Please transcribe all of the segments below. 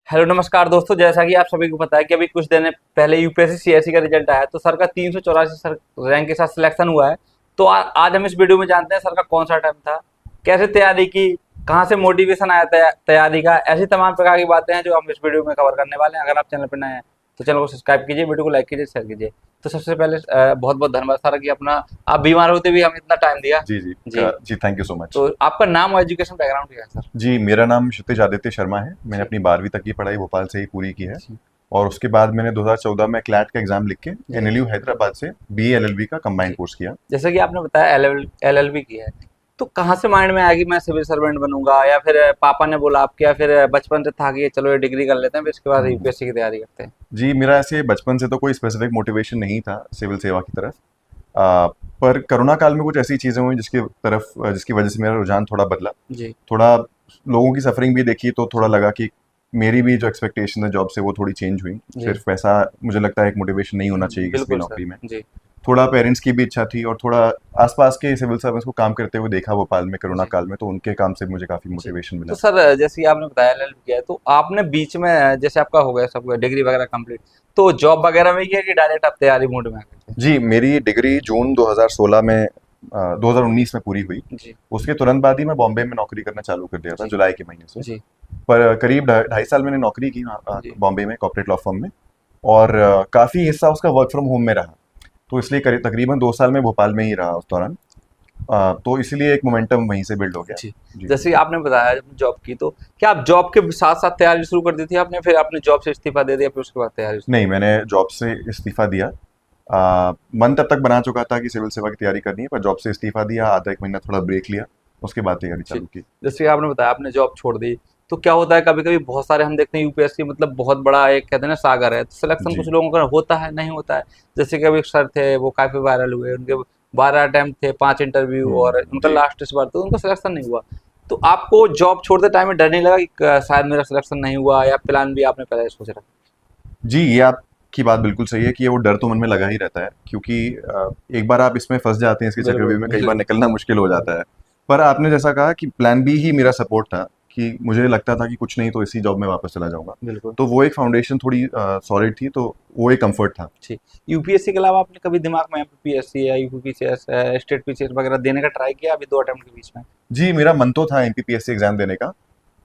Hello नमस्कार दोस्तों, जैसा कि आप सभी को पता है कि अभी कुछ दिन पहले यूपीएससी सीएससी का रिजल्ट आया है, तो सर का 384 सर रैंक के साथ सिलेक्शन हुआ है। तो आज हम इस वीडियो में जानते हैं सर का कौन सा अटेम्प्ट था, कैसे तैयारी की, कहाँ से मोटिवेशन आया तैयारी का। ऐसी तमाम प्रकार की बातें हैं जो हम इस वीडियो में कवर करने वाले हैं। अगर आप चैनल पर नए हैं तो चैनल को सब्सक्राइब कीजिए, वीडियो को लाइक कीजिए, शेयर कीजिए। तो सबसे पहले बहुत बहुत धन्यवाद सर कि अपना आप बीमार होते भी हम इतना टाइम दिया। जी जी जी जी, थैंक यू सो मच। तो आपका नाम और एजुकेशन बैकग्राउंड क्या है सर? जी, मेरा नाम क्षितिज आदित्य शर्मा है। मैंने जी अपनी 12वीं तक की पढ़ाई भोपाल से ही पूरी की है जी और उसके बाद मैंने 2014 में क्लैट का एग्जाम लिख के जी। एनएलयू हैदराबाद से बीए एलएलबी का कंबाइंड जी कोर्स किया। जैसे कि आपने बताया एलएलबी की है, तो कहाँ से माइंड में आया कि मैं सिविल सर्वेंट बनूंगा, या फिर पापा ने बोला आपके, या फिर बचपन से था कि ये चलो ये डिग्री कर लेते हैं फिर इसके बाद हम्म। यूपीएससी की तैयारी करते हैं? जी, मेरा ऐसे बचपन से तो कोई स्पेसिफिक मोटिवेशन नहीं था सिविल सेवा की तरफ। पर कोरोना काल में कुछ ऐसी चीज़ें हुई जिसकी वजह से मेरा रुझान थोड़ा बदला। जी थोड़ा लोगों की सफरिंग भी देखी तो थोड़ा लगा कि मेरी भी जो एक्सपेक्टेशन है जॉब से वो थोड़ी चेंज हुई। जी सिर्फ पैसा मुझे लगता है एक मोटिवेशन नहीं होना चाहिए किसी भी बिल्कुल सर। नौकरी में। जी थोड़ा पेरेंट्स की भी इच्छा थी और थोड़ा आसपास के सिविल सर्विस को काम करते हुए देखा भोपाल में कोरोना जी काल में, तो उनके काम से मुझे काफ़ी जी। मोटिवेशन तो मिला। सर जैसे कि आपने बताया एलएलबी किया है, तो आपने बीच में जैसे आपका हो गया सब डिग्री वगैरह कंप्लीट, तो जॉब वगैरह में किया कि डायरेक्ट आप तैयारी मोड में आ गए थे? जी, मेरी डिग्री जून 2016 में 2019 में पूरी हुई। जी उसके तुरंत बाद ही मैं बॉम्बे में नौकरी करना चालू कर दिया था, जी जुलाई के महीने से। जी पर करीब ढाई साल मैंने नौकरी की जी बॉम्बे में कॉर्पोरेट लॉ फर्म में, और काफ़ी हिस्सा उसका वर्क फ्रॉम होम में रहा। तो इसलिए तकरीबन 2 साल में भोपाल में ही रहा उस दौरान। तो इसीलिए एक मोमेंटम वहीं से बिल्ड हो गया। जी। जी। जैसे कि आपने बताया जब जॉब की, तो क्या आप जॉब के साथ साथ तैयारी शुरू कर दी थी आपने, फिर आपने जॉब से इस्तीफा दे दिया फिर उसके बाद तैयारी शुरू? नहीं, मैंने जॉब से इस्तीफा दिया। मन तब तक बना चुका था कि सिविल सेवा की तैयारी करनी है, पर जॉब से इस्तीफा दिया, आधा एक महीना थोड़ा ब्रेक लिया, उसके बाद तैयारी जी। चालू की। जैसे कि आपने बताया आपने जॉब छोड़ दी, तो क्या होता है कभी कभी बहुत सारे हम देखते हैं यूपीएससी मतलब बहुत बड़ा एक कहते हैं ना सागर है, तो सिलेक्शन जी कुछ लोगों का होता है नहीं होता है। जैसे कि अभी एक सर थे वो काफी वायरल हुए, उनके 12 अटेम्प्ट थे, 5 इंटरव्यू, और उनका जी लास्ट इस बार तो उनका सिलेक्शन नहीं हुआ। तो आपको जॉब छोड़ते टाइम में डर नहीं लगा कि शायद मेरा सिलेक्शन नहीं हुआ, या प्लान भी आपने पहले सोच रखा? जी, ये आपकी बात बिल्कुल सही है कि ये वो डर तो मन में लगा ही रहता है, क्योंकि एक बार आप इसमें फंस जाते हैं इसके चक्रव्यूह बिल्कुल में, कई बार बिल्कुल। निकलना मुश्किल हो जाता है। पर आपने जैसा कहा कि प्लान बी ही मेरा सपोर्ट था, कि मुझे लगता था कि कुछ नहीं तो इसी जॉब में वापस चला जाऊंगा। बिल्कुल। तो वो एक फाउंडेशन थोड़ी सॉलिड थी, तो वो एक कंफर्ट था। जी। यूपीएससी के अलावा आपने कभी दिमाग में एमपीपीएससी या यूपीपीसीएस स्टेट पीसीएस वगैरह देने का ट्राई किया अभी 2 अटेम्प्ट के बीच में? जी, मेरा मन तो था एमपीपीएससी एग्जाम देने का,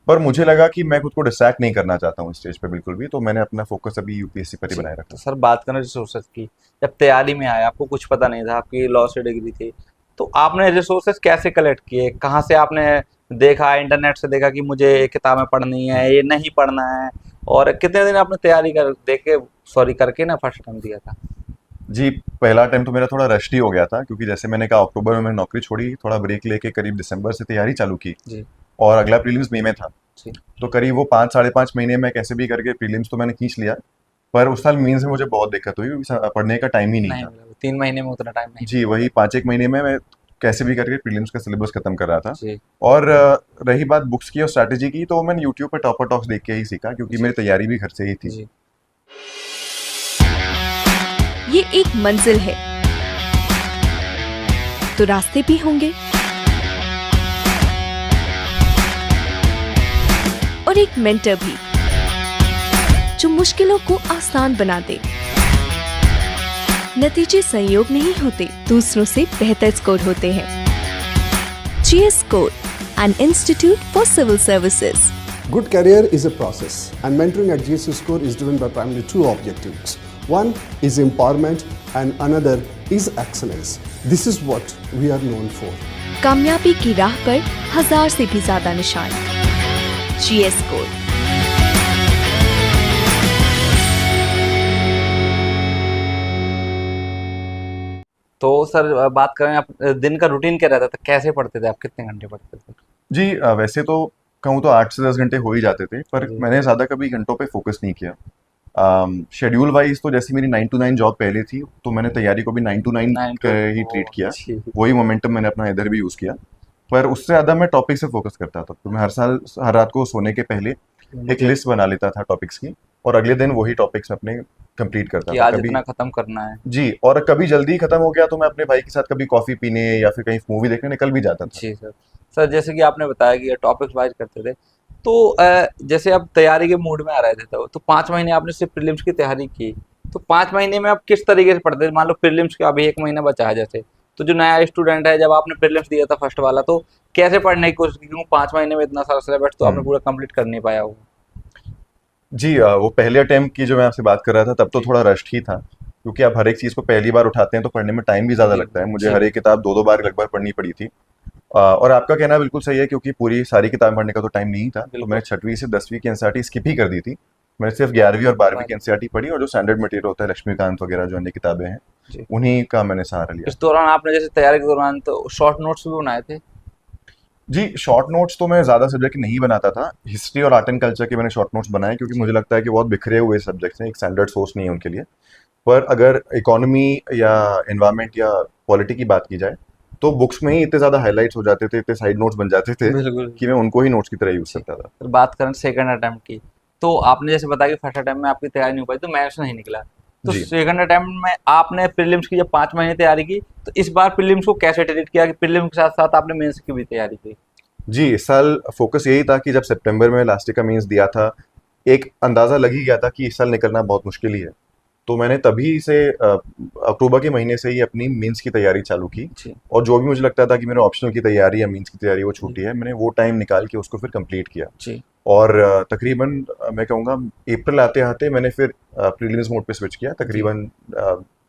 पर मुझे लगा कि मैं खुद को डिस्ट्रैक्ट नहीं करना चाहता हूँ स्टेज पे बिल्कुल भी, तो मैंने अपना फोकस अभी यूपीएससी पर ही जी। बनाए तो रखा। सर बात करें रिसोर्सेज की, जब तैयारी में आए आपको कुछ पता नहीं था, आपकी लॉ से डिग्री थी, तो आपने रिसोर्सेज कैसे कलेक्ट किए? कहाँ से आपने देखा, इंटरनेट से देखा कि मुझे ये किताबें पढ़नी है, ये नहीं पढ़ना है, और कितने दिन आपने तैयारी कर देख के सॉरी करके ना फर्स्ट अटेम्प्ट दिया था? जी, पहला टाइम तो मेरा थोड़ा रश्टी हो गया था, क्योंकि जैसे मैंने कहा अक्टूबर में मैंने नौकरी छोड़ी, थोड़ा ब्रेक लेके करीब दिसंबर से तैयारी चालू की, जी और अगला प्रीलिम्स मई में था। जी। तो करीब वो 5 साढ़े 5 महीने में कैसे भी करके प्रीलिम्स तो मैंने खींच लिया। पर उस साल मेंस में मुझे बहुत दिक्कत हुई, क्योंकि पढ़ने का टाइम ही नहीं नहीं था। मिला, 3 महीने में उतना टाइम नहीं जी, मिलता वही है। 5 एक महीने में मैं कैसे भी करके प्रीलिम्स का सिलेबस खत्म कर रहा था। जी और रही बात बुक्स की और स्ट्रैटेजी की, तो मैंने यूट्यूब पे टॉपर टॉक्स देख के ही सीखा, क्योंकि जी मेरी तैयारी भी घर से ही थी। जी ये एक मंजिल है तो रास्ते भी होंगे, और एक मेंटर भी जो मुश्किलों को आसान बना दे। नतीजे संयोग नहीं होते, दूसरों से बेहतर स्कोर होते हैं। GS Score, an institute for civil services. Good career is a process, and mentoring at GSU Score is driven by primarily 2 objectives. One is empowerment and another is excellence. This is what we are known for. कामयाबी की राह पर 1000 से भी ज्यादा निशान। GS Score। तो sir बात करें आप दिन का रूटीन क्या रहता था, कैसे पढ़ते थे आप, कितने घंटे पढ़ते थे? जी, वैसे तो कहूँ तो 8 से 10 घंटे हो ही जाते थे, पर जी मैंने ज़्यादा कभी घंटों पे फोकस नहीं किया। शेड्यूल वाइज तो जैसी मेरी 9 to 9 जॉब पहले थी, तो मैंने तैयारी को भी 9 to 9 9 to ही ट्रीट किया। जी वही मोमेंटम मैंने अपना इधर भी यूज़ किया, पर उससे ज़्यादा मैं टॉपिक से फोकस करता था। तो मैं हर रात को सोने के पहले एक लिस्ट बना लेता था टॉपिक्स की, और अगले दिन वही टॉपिक्स अपने कंप्लीट करता कि था। आज कभी इतना खत्म करना है। जी, और कभी जल्दी खत्म हो गया तो मैं अपने भाई के साथ कभी कॉफ़ी पीने या फिर कहीं मूवी देखने निकल भी जाता था। जी सर। सर जैसे कि आपने बताया कि ये टॉपिक्स वाइज करते थे, तो जैसे आप तैयारी के मूड में आ रहे थे तो 5 महीने आपने सिर्फ प्रीलिम्स की तैयारी की, तो 5 महीने में आप किस तरीके से पढ़ते थे? मान लो प्रीलिम्स का अभी 1 महीना बचा है जैसे, तो जो नया स्टूडेंट है, जब आपने प्रीलिम्स दिया था फर्स्ट वाला, तो कैसे पढ़ने की कोशिश की? क्योंकि 5 महीने में इतना सारा सिलेबस तो आपने पूरा कंप्लीट कर नहीं पाया हो। जी वो पहले अटेम्प्ट की जो मैं आपसे बात कर रहा था तब तो थोड़ा रश्ड ही था, क्योंकि आप हर एक चीज़ को पहली बार उठाते हैं तो पढ़ने में टाइम भी ज़्यादा जी, लगता है। मुझे जी। हर एक किताब दो दो बार लगभग पढ़नी पड़ी थी। और आपका कहना बिल्कुल सही है, क्योंकि पूरी सारी किताब पढ़ने का तो टाइम नहीं था, तो बिल्कुल। मैंने 6वीं से 10वीं की एनसीईआरटी स्किप ही कर दी थी। मैंने सिर्फ 11वीं और 12वीं की एनसीईआरटी पढ़ी, और जो स्टैंडर्ड मटेरियल होता है, लक्ष्मीकांत वगैरह जो अन्य किताबें हैं, जी। उन्हीं का मैंने सहारा लिया। इस दौरान आपने जैसे तैयारी के दौरान तो शॉर्ट नोट्स भी बनाए थे? जी, शॉर्ट नोट्स तो मैं ज़्यादा सब्जेक्ट के नहीं बनाता था। हिस्ट्री और आर्ट एंड कल्चर के मैंने शॉर्ट नोट्स बनाए, क्योंकि मुझे लगता है कि बहुत बिखरे हुए सब्जेक्ट्स हैं, एक स्टैंडर्ड सोर्स नहीं है उनके लिए। पर अगर इकोनॉमी या एनवायरनमेंट या पॉलिटी की बात की जाए, तो बुक्स में ही इतने ज़्यादा हाइलाइट्स हो जाते थे, इतने साइड नोट्स बन जाते थे बिल्कुल। कि मैं उनको ही नोट्स की तरह यूज़ जी। करता था। फिर बात करें सेकंड अटेम्प्ट की, तो आपने जैसे बताया कि फर्स्ट अटेम्प्ट में आपकी तैयारी नहीं हो पाई, तो मैथ्स नहीं निकला। तो जी। सेकंड अटेम्प्ट में आपने प्रीलिम्स की जब 5 महीने तैयारी की, तो इस बार प्रीलिम्स को कैसे ट्रीट किया कि प्रीलिम्स के साथ साथ आपने मेंस की भी तैयारी की? जी, इस साल फोकस यही था कि जब सितंबर में लास्ट ईयर का मेंस दिया था, एक अंदाज़ा लग ही गया था कि इस साल निकलना बहुत मुश्किल ही है। तो मैंने तभी से अक्टूबर के महीने से ही अपनी मेंस की तैयारी चालू की, जी। और जो भी मुझे लगता था कि मेरे ऑप्शनल की तैयारी या मेंस की तैयारी वो जी। छूटी है, मैंने वो टाइम निकाल के उसको फिर कंप्लीट किया। जी। और तकरीबन मैं कहूँगा अप्रैल आते-आते मैंने फिर प्रीलिम्स मोड पे स्विच किया। जी। तकरीबन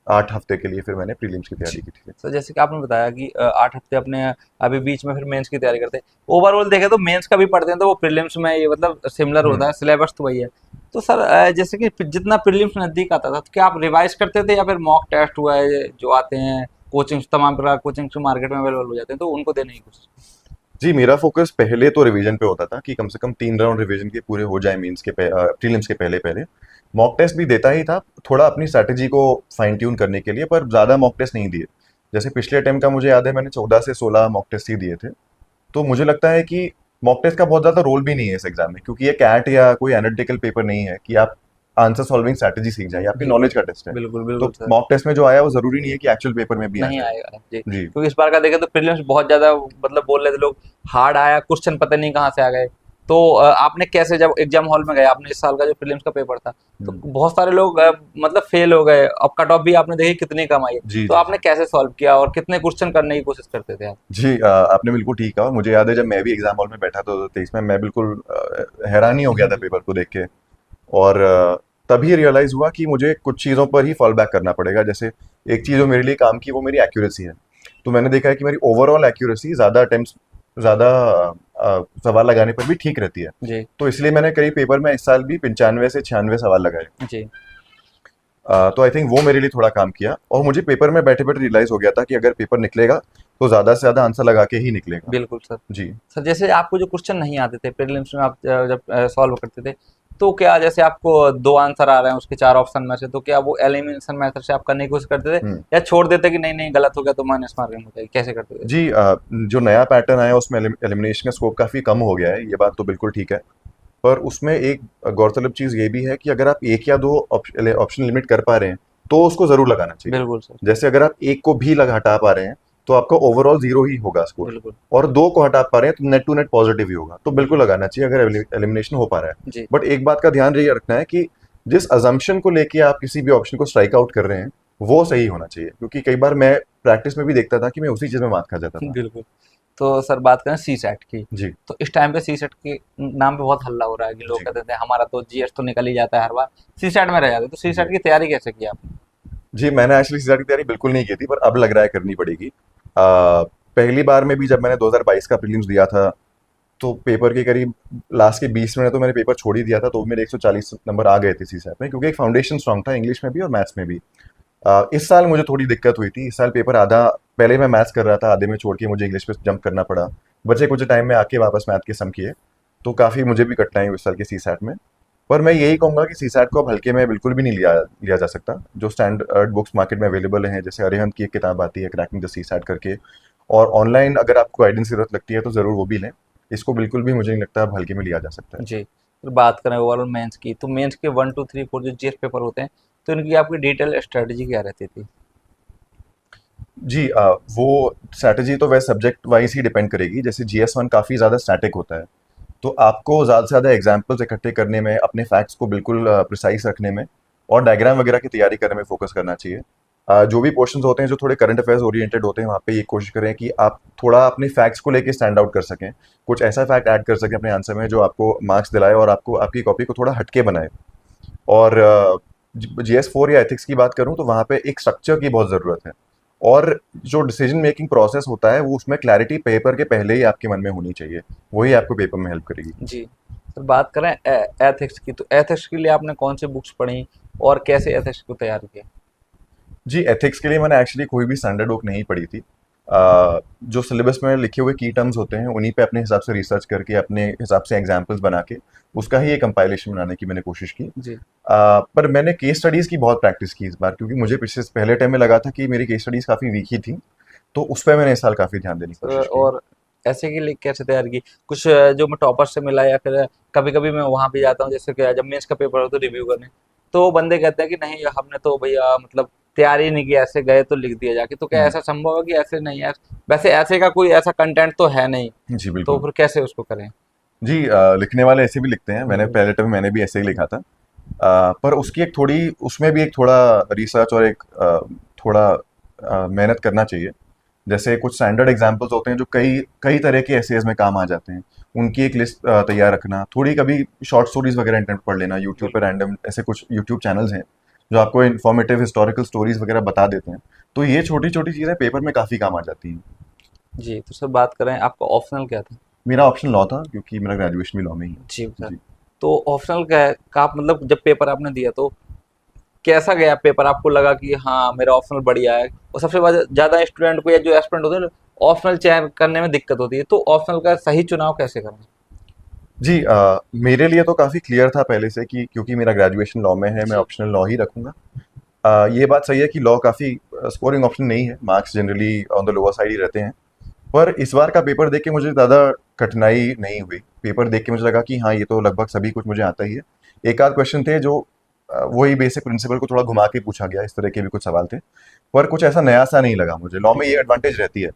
8 हफ्ते के लिए फिर मैंने प्रीलिम्स की तैयारी की थी। तो जैसे कि आपने बताया कि 8 हफ्ते अपने अभी बीच में फिर मेंस की तैयारी करते हैं। ओवरऑल देखें तो मेंस का भी पढ़ते हैं तो वो प्रीलिम्स में ये मतलब सिमिलर होता हुँ। है, सिलेबस तो वही है। तो सर जैसे कि जितना प्रीलिम्स नज़दीक आता था, तो क्या आप रिवाइज़ करते थे या फिर मॉक टेस्ट हुआ है जो आते हैं, कोचिंग्स तमाम प्रकार कोचिंग्स मार्केट में अवेलेबल हो जाते हैं, तो उनको देने की कोशिश? जी, मेरा फ़ोकस पहले तो रिवीजन पे होता था कि कम से कम 3 राउंड रिवीजन के पूरे हो जाएँ प्रीलिम्स के पहले-पहले। मॉक टेस्ट भी देता ही था, थोड़ा अपनी स्ट्रैटेजी को फाइन ट्यून करने के लिए, पर ज़्यादा मॉक टेस्ट नहीं दिए। जैसे पिछले अटेम्प्ट का मुझे याद है, मैंने 14 से 16 मॉक टेस्ट ही दिए थे। तो मुझे लगता है कि मॉक टेस्ट का बहुत ज़्यादा रोल भी नहीं है इस एग्ज़ाम में, क्योंकि ये कैट या कोई एनालिटिकल पेपर नहीं है कि आप आंसर सॉल्विंग स्ट्रैटेजी सीख जाएँ, ये आपकी बिल्कुल, नॉलेज का टेस्ट है। बिल्कुल, तो बिल्कुल सर। मॉक टेस्ट में जो आया वो ज़रूरी नहीं है कि एक्चुअल पेपर में भी आ नहीं जाए। आएगा जी, जी। क्योंकि इस बार का देखें तो प्रीलिम्स बहुत ज़्यादा मतलब बोल रहे थे लोग, हार्ड आया, क्वेश्चन पता नहीं कहाँ से आ गए। तो आपने कैसे जब एग्जाम हॉल में गए, आपने इस साल का जो प्रीलिम्स का पेपर था, तो हुँ। बहुत सारे लोग मतलब फेल हो गए, अब कट ऑफ भी आपने देखी कितनी कम आई है। जी, तो जी, आपने जी। कैसे सॉल्व किया और कितने क्वेश्चन करने की कोशिश करते थे आप? जी आपने बिल्कुल ठीक कहा। मुझे याद है जब मैं भी एग्ज़ाम हॉल में बैठा था 2023 में, मैं बिल्कुल हैरान ही हो गया था पेपर को देख के। और तभी रियलाइज़ हुआ कि मुझे कुछ चीज़ों पर ही फॉल बैक करना पड़ेगा। जैसे एक चीज़ जो मेरे लिए काम की वो मेरी एक्यूरेसी है। तो मैंने देखा है कि मेरी ओवरऑल एक्यूरेसी ज़्यादा अटेम्प्ट्स ज़्यादा सवाल लगाने पर भी ठीक रहती है। जी, तो इसलिए मैंने करीब पेपर में इस साल भी 95 से 96 सवाल लगाए। जी, तो आई थिंक वो मेरे लिए थोड़ा काम किया, और मुझे पेपर में बैठे-बैठे रियलाइज़ हो गया था कि अगर पेपर निकलेगा, तो ज़्यादा से ज़्यादा आंसर लगा के ही निकलेगा। बिल्कुल सर। जी। सर जैसे आपको जो क्वेश्चन नहीं आते थे प्रीलिम्स में, आप जब सॉल्व करते थे, तो क्या जैसे आपको 2 आंसर आ रहे हैं उसके 4 ऑप्शन में से, तो क्या वो एलिमिनेशन मेथड से आप करने की कोशिश करते थे हुँ। या छोड़ देते कि नहीं, नहीं गलत हो गया तो माइनस मार्किंग हो जाएगी, कैसे करते थे? जी जो नया पैटर्न आया उसमें एलिमिनेशन का स्कोप काफ़ी कम हो गया है, ये बात तो बिल्कुल ठीक है। पर उसमें एक गौरतलब चीज़ ये भी है कि अगर आप 1 या 2 ऑप्शन लिमिट कर पा रहे हैं, तो उसको ज़रूर लगाना चाहिए। बिल्कुल सर, जैसे अगर आप 1 को भी हटा पा रहे हैं, तो आपका ओवरऑल 0 ही होगा स्कोर, बिल्कुल। और 2 को हटा पा रहे हैं, तो नेट टू नेट पॉजिटिव ही होगा। तो बिल्कुल लगाना चाहिए अगर एलिमिनेशन हो पा रहा है। जी, बट एक बात का ध्यान ये रखना है कि जिस अजम्पशन को लेके आप किसी भी ऑप्शन को स्ट्राइक आउट कर रहे हैं, वो सही होना चाहिए। क्योंकि कई बार मैं प्रैक्टिस में भी देखता था कि मैं उसी चीज़ में मात खा जाता था। बिल्कुल। तो सर बात करें सीसैट की, जी। तो इस टाइम पे सीसैट के नाम पे बहुत हल्ला हो रहा है कि लोग जी। कहते थे हमारा तो जीएस तो निकल ही जाता है हर बार, सीसैट में रह जाते, तो सीसैट जी। की तैयारी कैसे की आपने? जी, मैंने एक्चुअली सीसैट की तैयारी बिल्कुल नहीं की थी, पर अब लग रहा है करनी पड़ेगी। पहली बार में भी जब मैंने 2022 का प्रीलिम्स दिया था, तो पेपर के करीब लास्ट के 20 मिनट तो मैंने पेपर छोड़ ही दिया था, तो मेरे 140 नंबर आ गए थे सीसैट में, क्योंकि एक फाउंडेशन स्ट्रांग था इंग्लिश में भी और मैथ्स में भी। इस साल मुझे थोड़ी दिक्कत हुई थी। इस साल पेपर आधा पहले मैं मैथ्स कर रहा था, आधे में छोड़ के मुझे इंग्लिश पे जंप करना पड़ा। बचे कुछ टाइम में आके वापस मैथ के सम किए, तो काफ़ी मुझे भी कठिनाई हुई इस साल के सीसैट में। पर मैं यही कहूँगा कि सीसैट को अब हल्के में बिल्कुल भी नहीं लिया लिया जा सकता। जो स्टैंडर्ड बुक्स मार्केट में अवेलेबल हैं, जैसे अरिहंत की एक किताब आती है क्रैकिंग द सीसैट करके, और ऑनलाइन अगर आपको गाइडेंस की ज़रूरत लगती है तो ज़रूर वो भी लें। इसको बिल्कुल भी मुझे नहीं लगता अब हल्के में लिया जा सकता है। जी, फिर बात करें ओवरऑल मेंस की, तो मेंस के 1, 2, 3, 4 जो जीएस पेपर होते हैं, तो इनकी आपकी डिटेल स्ट्रेटजी क्या रहती थी? जी वो स्ट्रैटेजी तो वैसे सब्जेक्ट वाइज ही डिपेंड करेगी। जैसे जीएस 1 काफ़ी ज़्यादा स्टैटिक होता है, तो आपको ज़्यादा से ज़्यादा एग्जाम्पल्स इकट्ठे करने में, अपने फैक्ट्स को बिल्कुल प्रिसाइज रखने में और डायग्राम वगैरह की तैयारी करने में फोकस करना चाहिए। जो भी क्वेश्चंस होते हैं जो थोड़े करंट अफेयर्स ओरिएंटेड होते हैं, वहाँ पे ये कोशिश करें कि आप थोड़ा अपने फैक्ट्स को लेके स्टैंड आउट कर सकें, कुछ ऐसा फैक्ट ऐड कर सकें अपने आंसर में जो आपको मार्क्स दिलाए और आपको आपकी कॉपी को थोड़ा हटके बनाए। और GS4 या एथिक्स की बात करूँ तो वहाँ पे एक स्ट्रक्चर की बहुत ज़रूरत है, और जो डिसीजन मेकिंग प्रोसेस होता है वो उसमें क्लैरिटी पेपर के पहले ही आपके मन में होनी चाहिए, वही आपको पेपर में हेल्प करेगी। जी सर, बात करें एथिक्स की, तो एथिक्स के लिए आपने कौन सी बुक्स पढ़ी और कैसे एथिक्स को तैयार किया? जी, एथिक्स के लिए मैंने एक्चुअली कोई भी स्टैंडर्ड बुक नहीं पढ़ी थी। जो सिलेबस में लिखे हुए की टर्म्स होते हैं उन्हीं पे अपने हिसाब से रिसर्च करके, अपने हिसाब से एग्जाम्पल्स बना के उसका ही एक कंपाइलेशन बनाने की मैंने कोशिश की। जी पर मैंने केस स्टडीज़ की बहुत प्रैक्टिस की इस बार, क्योंकि मुझे पहले टाइम में लगा था कि मेरी केस स्टडीज़ काफ़ी वीक ही थी, तो उस पर मैंने इस साल काफ़ी ध्यान देने की कोशिश की। और ऐसे के लिए कैसे तैयार की? कुछ जो मैं टॉपर से मिला या फिर कभी कभी मैं वहाँ भी जाता हूँ, जैसे कि जब मेंस का पेपर हो तो रिव्यू करने, तो वो बंदे कहते हैं कि नहीं हमने तो भैया मतलब तैयारी नहीं की, ऐसे गए तो लिख दिया जाके। तो क्या ऐसा संभव है कि ऐसे नहीं है? वैसे ऐसे का कोई ऐसा कंटेंट तो है नहीं, जी तो बिल्कुल। फिर कैसे उसको करें? जी, लिखने वाले ऐसे भी लिखते हैं, मैंने पहले टाइम मैंने भी ऐसे ही लिखा था। पर उसकी एक थोड़ी, उसमें भी एक थोड़ा रिसर्च और एक थोड़ा मेहनत करना चाहिए। जैसे कुछ स्टैंडर्ड एग्जाम्पल्स होते हैं जो कई कई तरह के एसेज में काम आ जाते हैं, उनकी एक लिस्ट तैयार रखना, थोड़ी कभी शॉर्ट स्टोरीज वगैरह इंटरनेट पढ़ लेना, यूट्यूब पे रैंडम ऐसे कुछ यूट्यूब चैनल्स हैं जो आपको इन्फॉर्मेटिव हिस्टोरिकल स्टोरीज वगैरह बता देते हैं, तो ये छोटी छोटी चीज़ें पेपर में काफ़ी काम आ जाती हैं। जी, तो सर बात करें आपका ऑप्शनल क्या था? मेरा ऑप्शन लॉ था, क्योंकि मेरा ग्रेजुएशन भी लॉ में ही है। जी सर। जी। तो ऑप्शनल का आप मतलब जब पेपर आपने दिया तो कैसा गया पेपर? आपको लगा कि हाँ मेरा ऑप्शनल बढ़िया है? और सबसे ज़्यादा स्टूडेंट को या जो एस्पिरेंट होते हैं ऑप्शनल चयन करने में दिक्कत होती है, तो ऑप्शनल का सही चुनाव कैसे करें? जी, मेरे लिए तो काफ़ी क्लियर था पहले से कि क्योंकि मेरा ग्रेजुएशन लॉ में है, मैं जी ऑप्शनल लॉ ही रखूंगा। ये बात सही है कि लॉ काफ़ी स्कोरिंग ऑप्शन नहीं है, marks generally on the lower side ही रहते हैं। पर इस बार का पेपर देख के मुझे ज़्यादा कठिनाई नहीं हुई। पेपर देख के मुझे लगा कि हाँ, ये तो लगभग सभी कुछ मुझे आता ही है। एक आध क्वेश्चन थे जो वही बेसिक प्रिंसिपल को थोड़ा घुमा के पूछा गया, इस तरह के भी कुछ सवाल थे। पर कुछ ऐसा नया सा नहीं लगा मुझे। लॉ में ये एडवांटेज रहती है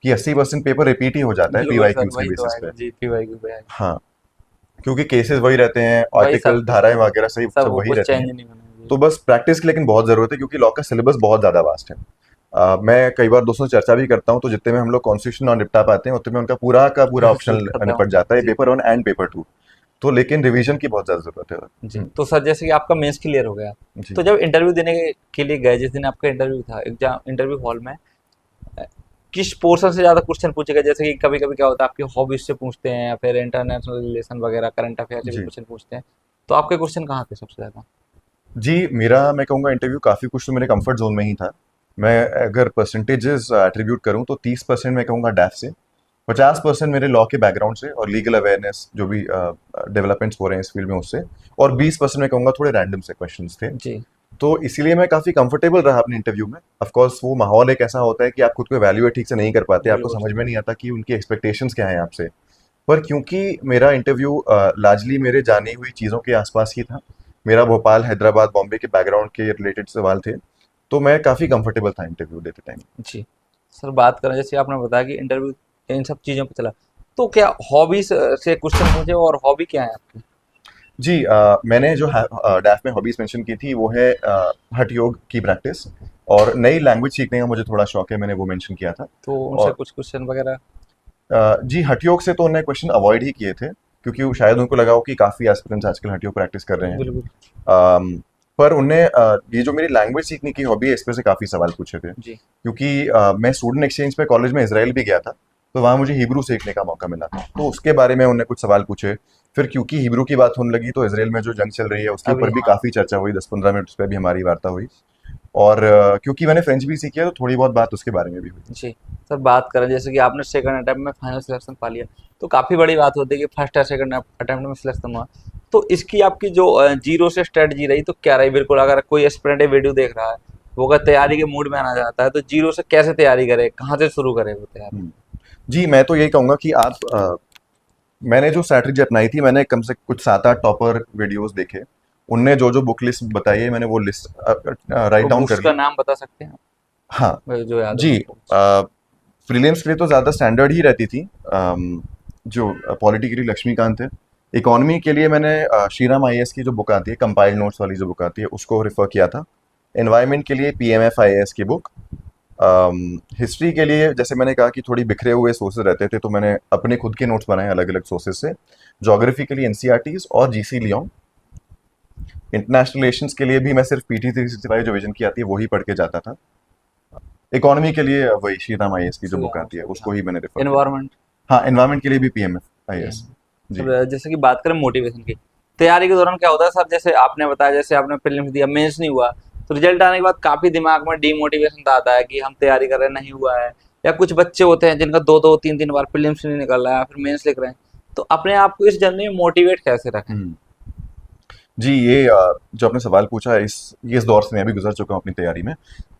कि 80% पेपर रिपीट ही हो जाता है बिल्कुल सर, PYQs के वही तो बेसिस आएगा पे। जी, पीवाईक्यू पे आएगा। हाँ, क्योंकि केसेस वही रहते हैं, वही सब आर्टिकल, धाराएं वगैरह सही सब सब वो वही कुछ रहते चेंज हैं। नहीं होना जी। तो बस प्रैक्टिस की लेकिन बहुत ज़रूरत है, क्योंकि लॉ का सिलेबस बहुत ज़्यादा वास्ट है। मैं कई बार दोस्तों से चर्चा भी करता हूँ, तो जितने में हम लोग कॉन्स्टिट्यूशन और निपटा पाते हैं उतने में उनका पूरा का पूरा ऑप्शनल खत्म निपट जाता है, जी पेपर 1 एंड पेपर 2। तो लेकिन रिवीजन की बहुत ज़्यादा ज़रूरत है। जी। तो सर जैसे कि आपका मेंस क्लियर हो गया, जी। तो जब इंटरव्यू देने के लिए गए, जिस दिन आपका इंटरव्यू था एग्जाम इंटरव्यू हॉल में, किस पोर्शन से ज़्यादा क्वेश्चन पूछे गए? जैसे कि कभी कभी क्या होता है आपकी हॉबीज से पूछते हैं या फिर इंटरनेशनल रिलेशन वगैरह करंट अफेयर से भी जी। क्वेश्चन पूछते हैं, तो आपके क्वेश्चन कहाँ थे सबसे ज़्यादा? जी, मैं कहूँगा इंटरव्यू काफ़ी कुछ तो मेरे कंफर्ट जोन में ही था। मैं अगर परसेंटेजेस एट्रीब्यूट करूँ तो 30% मैं कहूँगा डैफ से, 50% मेरे लॉ के बैकग्राउंड से और लीगल अवेयरनेस जो भी डेवलपमेंट्स हो रहे हैं इस फील्ड में उससे, और 20% मैं कहूँगा थोड़े रैंडम से क्वेश्चंस थे। जी तो इसीलिए मैं काफ़ी कंफर्टेबल रहा अपने इंटरव्यू में। ऑफ कोर्स वो माहौल एक ऐसा होता है कि आप खुद को इवैल्यूएट ठीक से नहीं कर पाते, आपको बिल्कुल समझ में नहीं आता कि उनकी एक्सपेक्टेशंस क्या हैं आपसे। पर क्योंकि मेरा इंटरव्यू लार्जली मेरे जानी हुई चीज़ों के आसपास ही था, मेरा भोपाल, हैदराबाद, बॉम्बे के बैकग्राउंड के रिलेटेड सवाल थे, तो मैं काफ़ी कंफर्टेबल था इंटरव्यू देते टाइम। जी। सर बात करें, जैसे आपने बताया कि इंटरव्यू इन सब चीज़ों पे चला, तो क्या हॉबीज से क्वेश्चन पूछे और हॉबी क्या है आपकी? जी, मैंने जो डैफ में हॉबीज मेंशन की थी वो है हठ योग की प्रैक्टिस, और नई लैंग्वेज सीखने का मुझे थोड़ा शौक है, मैंने वो मेंशन किया था। तो उनसे और कुछ क्वेश्चन वगैरह? जी, हठ योग से तो उन्होंने क्वेश्चन अवॉइड ही किए थे, क्योंकि वो शायद उनको लगा हो कि काफ़ी एस्पिरेंट्स आजकल हठ योग प्रैक्टिस कर रहे हैं। बिल्कुल पर उनने ये जो मेरी लैंग्वेज सीखने की हॉबी है इस पे से काफ़ी सवाल पूछे थे, जी क्योंकि मैं स्टूडेंट एक्सचेंज पे कॉलेज में इसराइल भी गया था, तो वहाँ मुझे हिब्रू सीखने का मौका मिला था, तो उसके बारे में उन्होंने कुछ सवाल पूछे। फिर क्योंकि हिब्रू की बात होने लगी तो इसराइल में जो जंग चल रही है उसके अभी ऊपर भी हाँ काफ़ी चर्चा हुई, 10-15 मिनट उस पर भी हमारी वार्ता हुई। और क्योंकि मैंने फ्रेंच भी सीखी है तो थोड़ी बहुत बात उसके बारे में भी हुई। जी। सर बात करें, जैसे कि आपने सेकंड अटेम्प्ट में फाइनल सिलेक्शन पा लिया, तो काफ़ी बड़ी बात होती है कि फर्स्ट या सेकंड अटेम्प्ट में सिलेक्शन हुआ, तो इसकी आपकी जो जीरो से स्ट्रेटजी रही तो क्या रही? बिल्कुल अगर कोई एस्पिरेंट वीडियो देख रहा है, वो अगर तैयारी के मूड में आना चाहता है, तो जीरो से कैसे तैयारी करे, कहाँ से शुरू करे वो तैयारी? जी, मैं तो यही कहूँगा कि आप मैंने जो स्ट्रैटेजी अपनाई थी, मैंने कम से कुछ 7-8 टॉपर वीडियोस देखे, उनने जो जो बुक लिस्ट बताई है मैंने वो लिस्ट राइट तो डाउन बुक्स कर का ली। नाम बता सकते हैं? हाँ जो याद जी, है? प्रीलिम्स के लिए तो ज़्यादा स्टैंडर्ड ही रहती थी। जो पॉलिटी के लिए लक्ष्मीकांत है। इकोनॉमी के लिए मैंने श्रीराम आईएएस की जो बुक आती है, कंपाइल्ड नोट्स वाली जो बुक आती है, उसको रेफर किया था। एनवायरनमेंट के लिए पीएमएफ आईएएस की बुक। हिस्ट्री के लिए जैसे मैंने कहा कि थोड़ी बिखरे हुए सोर्सेज रहते थे, तो मैंने अपने खुद के नोट्स बनाए अलग अलग सोर्सेज से। ज्योग्राफी के लिए एनसीईआरटीज और जीसी लियोन। इंटरनेशनल रिलेशंस के लिए भी मैं सिर्फ पीटी 365 जो विजन की आती है वही पढ़ के जाता था। इकोनॉमी के लिए वही श्रीराम आईएएस की जो बुक आती है उसको ही मैंने रेफर किया। एनवायरमेंट। हाँ, एनवायरमेंट के लिए भी पीएमएफ आईएएस जी। जैसे कि बात करें मोटिवेशन की, तैयारी के दौरान क्या होता है सर, जैसे आपने बताया जैसे आपने प्रीलिम्स दिया, मेंस नहीं हुआ, तो रिजल्ट आने के बाद काफी दिमाग में डीमोटिवेशन आता है कि हम तैयारी कर रहे हैं, नहीं हुआ है। या कुछ बच्चे होते हैं जिनका 2-2 3-3 बार प्रीलिम्स नहीं निकल रहा है, फिर मेंस लिख रहे हैं, तो अपने आप को इस जर्नी में मोटिवेट कैसे रखें? जी, ये जो आपने सवाल पूछा है, इस दौर से मैं भी गुजर चुका हूँ अपनी तैयारी में।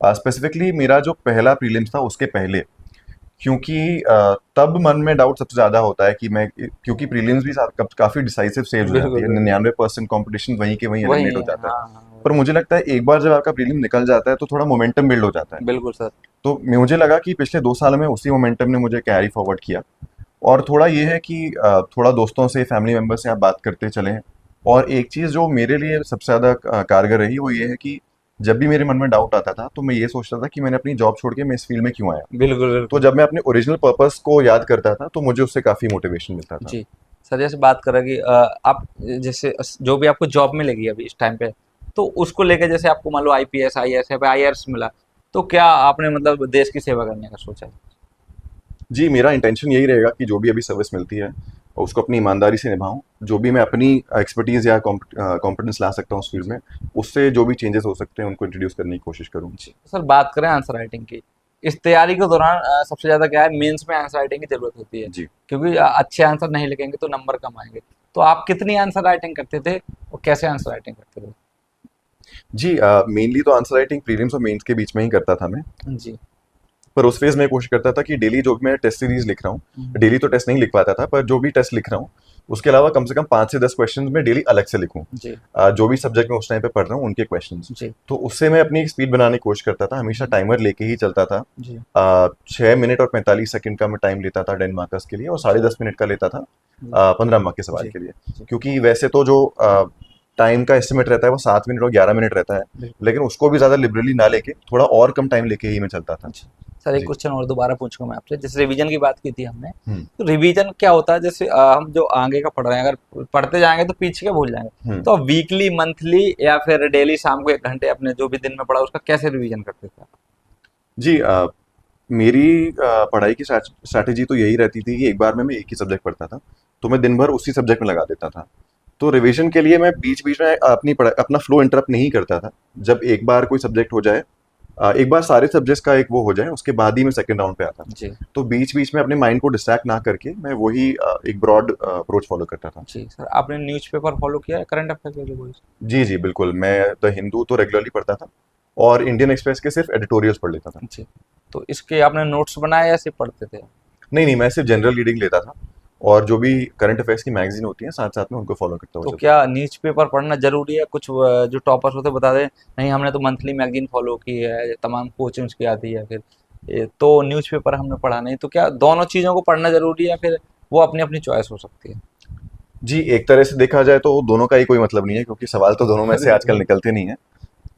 स्पेसिफिकली मेरा जो पहला प्रीलिम्स था उसके पहले, क्योंकि तब मन में डाउट सबसे ज़्यादा होता है कि मैं, क्योंकि प्रीलिम्स भी काफ़ी डिसाइसिव स्टेज हो जाती है, 99% कॉम्पिटिशन वहीं के वहीं वही एलिमिनेट हो है, जाता है। हाँ, पर मुझे लगता है एक बार जब आपका प्रीलिम निकल जाता है तो थोड़ा मोमेंटम बिल्ड हो जाता है। बिल्कुल सर। तो मुझे लगा कि पिछले 2 साल में उसी मोमेंटम ने मुझे कैरी फॉरवर्ड किया। और थोड़ा ये है कि थोड़ा दोस्तों से, फैमिली मेम्बर से आप बात करते चलें। और एक चीज़ जो मेरे लिए सबसे ज़्यादा कारगर रही वो ये है कि जब भी मेरे मन में डाउट आता था तो मैं ये सोचता था कि मैंने अपनी जॉब छोड़ के मैं इस फील्ड में क्यों आया। बिल्कुल बिल्कुल। तो जब मैं अपने ओरिजिनल पर्पस को याद करता था तो मुझे उससे काफ़ी मोटिवेशन मिलता था। जी सर, जैसे बात करें कि आप जैसे जो भी आपको जॉब मिलेगी अभी इस टाइम पे, तो उसको लेकर जैसे आपको मान लो आईपीएस आईएएस या आईआरएस मिला, तो क्या आपने मतलब देश की सेवा करने का सोचा है? जी, मेरा इंटेंशन यही रहेगा कि जो भी अभी सर्विस मिलती है उसको अपनी ईमानदारी से निभाऊं। जो भी मैं अपनी एक्सपर्टीज़ या कॉम्पिटेंस ला सकता हूँ उस फील्ड में, उससे जो भी चेंजेस हो सकते हैं उनको इंट्रोड्यूस करने की कोशिश करूँ। सर बात करें आंसर राइटिंग की, इस तैयारी के दौरान सबसे ज़्यादा क्या है, मेंस में आंसर राइटिंग की ज़रूरत होती है, जी क्योंकि अच्छे आंसर नहीं लिखेंगे तो नंबर कम आएंगे। तो आप कितनी आंसर राइटिंग करते थे और कैसे आंसर राइटिंग करते थे? जी, मेनली तो आंसर राइटिंग प्रीलिम्स और मेंस के बीच में ही करता था मैं। जी। पर उस फेज में कोशिश करता था कि डेली जो भी मैं टेस्ट सीरीज लिख रहा हूँ, डेली तो टेस्ट नहीं लिख पाता था, पर जो भी टेस्ट लिख रहा हूँ उसके अलावा कम से कम 5 से 10 क्वेश्चन में डेली अलग से लिखूँ। जी जो भी सब्जेक्ट में उस टाइम पे पढ़ रहा हूँ उनके क्वेश्चन। जी तो उससे मैं अपनी स्पीड बनाने की कोशिश करता था, हमेशा टाइमर लेके ही चलता था। जी 6 मिनट और 45 सेकंड का मैं टाइम लेता था 10 मार्कर्स के लिए, और 10.5 मिनट का लेता था 15 मार्क के सवाल जी, के लिए। जी। क्योंकि वैसे तो जो टाइम का एस्टिमेट रहता है वो 7 मिनट और 11 मिनट रहता है, बिल्कुल। लेकिन उसको भी ज़्यादा लिबरली ना लेके थोड़ा और कम टाइम लेके ही मैं चलता था। सर एक जी। क्वेश्चन और दोबारा पूछूंगा मैं आपसे, जैसे रिवीजन की बात की थी हमने, हम्म, तो रिवीजन क्या होता है? जैसे हम जो आगे का पढ़ रहे हैं, अगर पढ़ते जाएंगे तो पीछे का भूल जाएंगे, हम्म। तो आप वीकली, मंथली या फिर डेली शाम को 1 घंटे अपने जो भी दिन में पढ़ा उसका कैसे रिवीजन करते थे? जी, मेरी पढ़ाई की स्ट्रैटेजी तो यही रहती थी कि एक बार में मैं एक ही सब्जेक्ट पढ़ता था, तो मैं दिन भर उसी सब्जेक्ट में लगा देता था। तो रिवीजन के लिए मैं बीच बीच में अपना फ्लो इंटरप्ट नहीं करता था। जब एक बार कोई सब्जेक्ट हो जाए, एक बार सारे सब्जेक्ट्स का एक वो हो जाए, उसके बाद ही मैं सेकंड राउंड पे आता। जी तो बीच बीच में अपने माइंड को डिस्ट्रैक्ट ना करके मैं वही एक ब्रॉड अप्रोच फॉलो करता था। जी सर, आपने न्यूज़पेपर फॉलो किया है करंट अफेयर के लिए? जी जी बिल्कुल, मैं द हिंदू तो रेगुलरली पढ़ता था और इंडियन एक्सप्रेस के सिर्फ एडिटोरियल्स पढ़ लेता था। जी, तो इसके आपने नोट्स बनाए या सिर्फ पढ़ते थे? नहीं नहीं, मैं सिर्फ जनरल रीडिंग लेता था और जो भी करंट अफेयर्स की मैगजीन होती है साथ साथ में उनको फॉलो करता तो हुआ क्या न्यूज़पेपर पढ़ना जरूरी है? कुछ जो टॉपर्स होते बता दें नहीं हमने तो मंथली मैगजीन फॉलो की है, तमाम कोचिंग्स की आती है, फिर तो न्यूज़पेपर हमने पढ़ा नहीं, तो क्या दोनों चीज़ों को पढ़ना जरूरी है, फिर वो अपनी अपनी चॉइस हो सकती है? जी, एक तरह से देखा जाए तो दोनों का ही कोई मतलब नहीं है, क्योंकि सवाल तो दोनों में से आजकल निकलते नहीं है।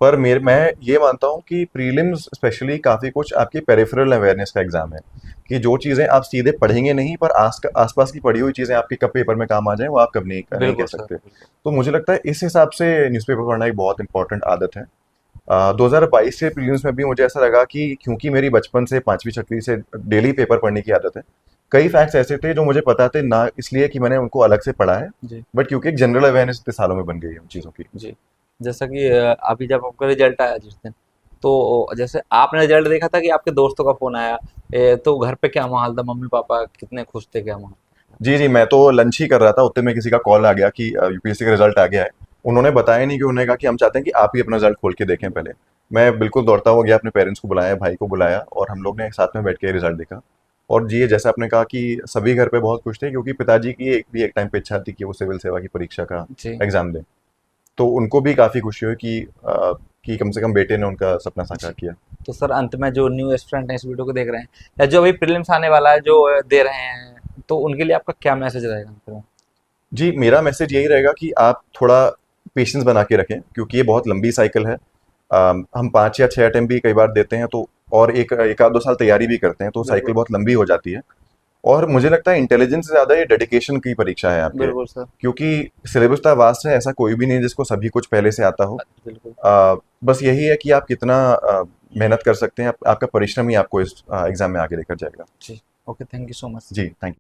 पर मैं ये मानता हूँ कि प्रीलिम्स स्पेशली काफ़ी कुछ आपकी पेरिफेरल अवेयरनेस का एग्जाम है, कि जो चीज़ें आप सीधे पढ़ेंगे नहीं, पर आसपास की पढ़ी हुई चीज़ें आपके कब पेपर में काम आ जाए वो आप कब नहीं कह बिल्कुल सर, सकते। बिल्कुल। तो मुझे लगता है इस हिसाब से न्यूज़पेपर पढ़ना एक बहुत इंपॉर्टेंट आदत है। 2022 के प्रीलिम्स में भी मुझे ऐसा लगा कि क्योंकि मेरी बचपन से 5वीं 6वीं से डेली पेपर पढ़ने की आदत है, कई फैक्ट्स ऐसे थे जो मुझे पता थे, ना इसलिए कि मैंने उनको अलग से पढ़ा है, जी बट क्योंकि एक जनरल अवेयरनेस इतने सालों में बन गई है उन चीज़ों की। जी, जैसा कि अभी जब आपका रिजल्ट आया जिस दिन, तो जैसे आपने रिजल्ट देखा था कि आपके दोस्तों का फोन आया, तो घर पे क्या माहौल था, मम्मी पापा कितने खुश थे, क्या माहौल? जी जी, मैं तो लंच ही कर रहा था, उतने में किसी का कॉल आ गया कि यूपीएससी का रिजल्ट आ गया है। उन्होंने बताया नहीं, कि उन्होंने कहा कि हम चाहते हैं कि आप ही अपना रिजल्ट खोल के देखें पहले। मैं बिल्कुल दौड़ता हुआ गया, अपने पेरेंट्स को बुलाया, भाई को बुलाया, और हम लोग ने साथ में बैठ के रिजल्ट देखा। और जी, जैसे आपने कहा कि सभी घर पे बहुत खुश थे, क्योंकि पिताजी की एक टाइम पे इच्छा थी कि वो सिविल सेवा की परीक्षा का जी एग्जाम दें। तो उनको भी काफ़ी खुशी हुई कि कम से कम बेटे ने उनका सपना साकार किया। तो सर अंत में जो न्यू स्टूडेंट हैं इस वीडियो को देख रहे हैं, या जो अभी प्रीलिम्स आने वाला है जो दे रहे हैं, तो उनके लिए आपका क्या मैसेज रहेगा फिर? जी, मेरा मैसेज यही रहेगा कि आप थोड़ा पेशेंस बना के रखें, क्योंकि ये बहुत लंबी साइकिल है। हम 5 या 6 अटेम्प्ट भी कई बार देते हैं, तो और एक आध 2 साल तैयारी भी करते हैं, तो साइकिल बहुत लंबी हो जाती है। और मुझे लगता है इंटेलिजेंस से ज़्यादा ये डेडिकेशन की परीक्षा है आपके, बिल्कुल सर, क्योंकि सिलेबस इतना वास्ट है, ऐसा कोई भी नहीं जिसको सभी कुछ पहले से आता हो। बिल्कुल। बस यही है कि आप कितना मेहनत कर सकते हैं, आपका परिश्रम ही आपको इस एग्ज़ाम में आगे लेकर जाएगा। जी, okay, thank you so much. जी, थैंक यू।